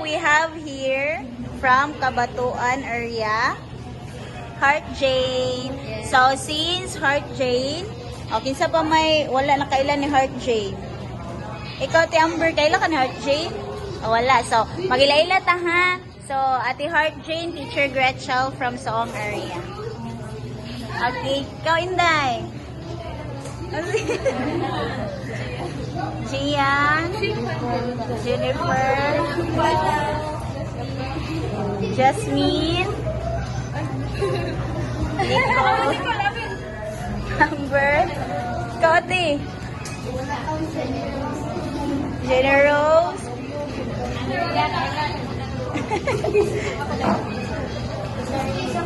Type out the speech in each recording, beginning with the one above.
we have here from Kabatuan area, Heart Jane. So, since Heart Jane, okay, sa pa may, wala na kailan ni Heart Jane. Ikaw, Ate Amber, kailan ka ni Heart Jane? O, wala. So, magila-ila ta, ha? So, Ate Heart Jane, Teacher Gretchel from Soong area. Okay, ikaw, Inday. Gian, Jennifer, Jasmine, Nicole, Amber, Scotty, Jenna Rose,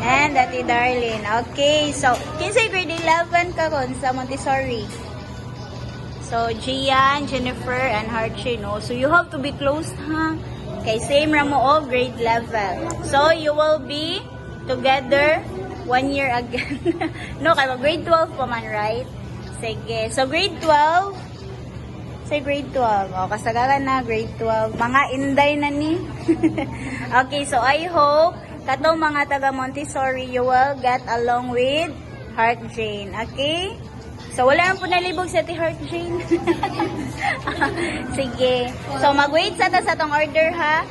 and Ate Darlene. Okay, so, kinsay grade 11 ka ron sa Montessori? So, Gian, Jennifer, and Harche, no? So, you have to be close, ha? Okay, same ramo all grade level. So, you will be together 1 year again. No, kaya grade 12 pa man, right? Sige. So, grade 12. Say grade 12. O, kasagaran na, grade 12. Mga inday na ni. Okay, so I hope katong mga taga Montessori, you will get along with Heart Jane. Okay? So, wala nang po nalibog sa Ate Heart Jane. Sige. So, mag-wait sa ta sa tong order, ha?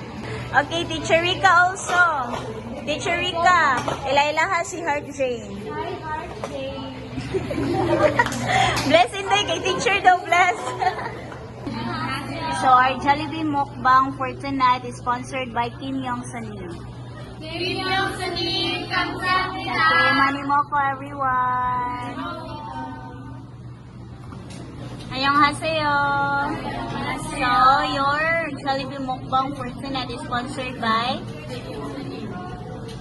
Okay, Teacher Rika also. Teacher Rika, ila-ila ha si Heart Jane. Hi, Heart Jane. Bless Inday kay Teacher daw, bless. So, our Jollibee mukbang for tonight is sponsored by Kim Yong Sanin. Kim Yong Sanin, kamsahamnida. Okay, manimoko everyone. Annyeonghaseyo. So, your Jollibee mukbang for tonight is sponsored by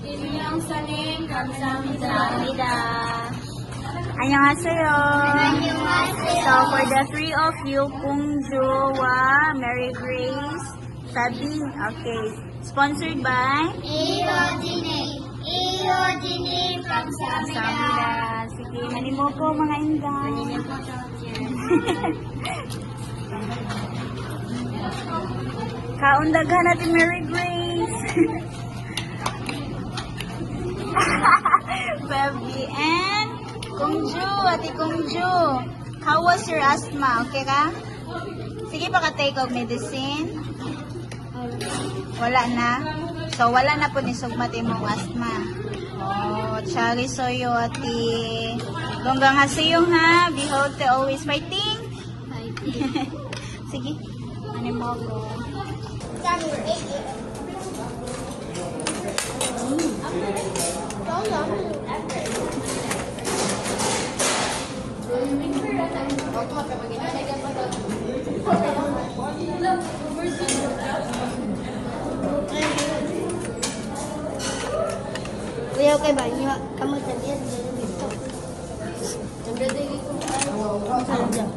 Kim Yong Sanin, kamsahamnida. Kamsahamnida. Annyeonghaseyo. So, for the three of you, Kungjo wa Mary Grace, Sabine, okay. Sponsored by Iyojine, kamsahamnida. Kamsahamnida. Sige, manimoko mga inday. Kaundagan natin Mary Grace. Baby and Kungju, Ate Kungju. How was your asthma? Okay ka? Sige pa ka-take of medicine. Wala na. So, wala na po ni sugmat imong asthma. Oh, chari soyo, Ate. Gonggang hasiyong ha. Behold, te always fighting. Sige. Ano mo ko? Kuya, okay ba? Kamu tadi ada dito. Ada dito. Ada.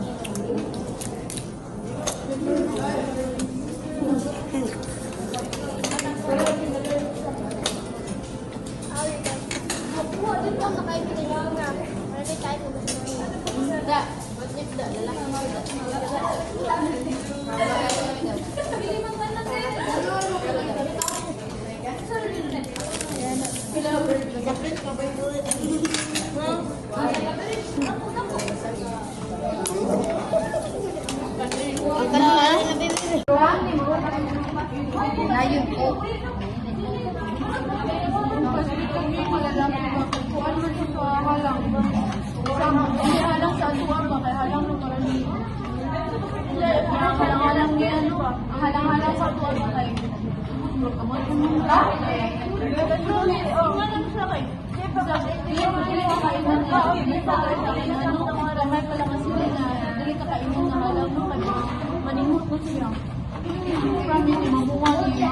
Ayun po. Halang sa asuan ba? Kaya halang mo marami. Halang-halang yan ba? Halang-halang sa asuan ba kayo? Manimot ko siya. Kami ni mabuwag niya.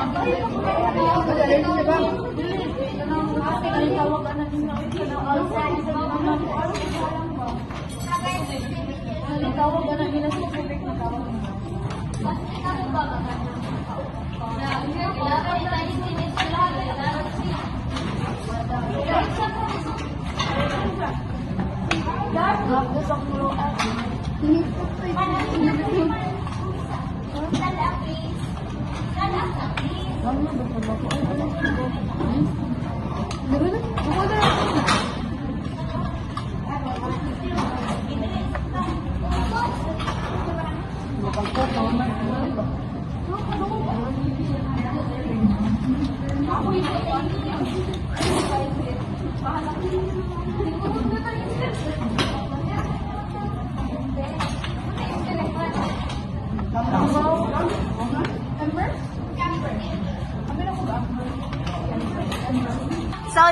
Tawag ka na din na tawag ka na nila sa public na tawag. Stand up, please. Stand up, please. So,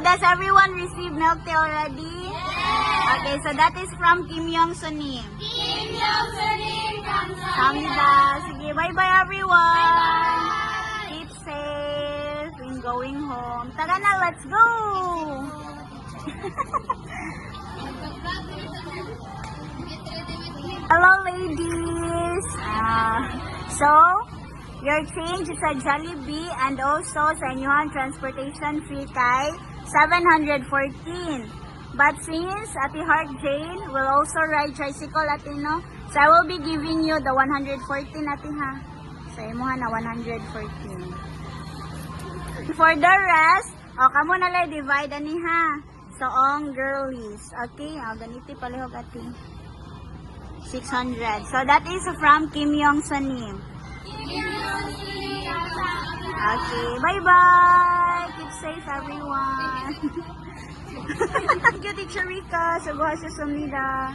does everyone receive milk tea already? Yes! Okay, so that is from Kim Young Sunim. Kim Young Sunim Kamida. Sige, bye-bye everyone! Bye-bye! Keep safe in going home. Tara na, let's go! Hello, ladies! So, your change is a Jollibee and also sa inyong transportation fee kay 714. But since Ate Heart Jane will also ride tricycle, Ate, no? So I will be giving you the 114, Ate, ha? So imuha na 114. For the rest, kamo na lang divide, ani, ha? So ang girlies. Okay? Ganiti palihog, Ate. 600. So that is from Kim Young Sunim. Okay, bye-bye. Keep safe, everyone. Thank you, Teacher Rika. Sa buhay sa Sumida.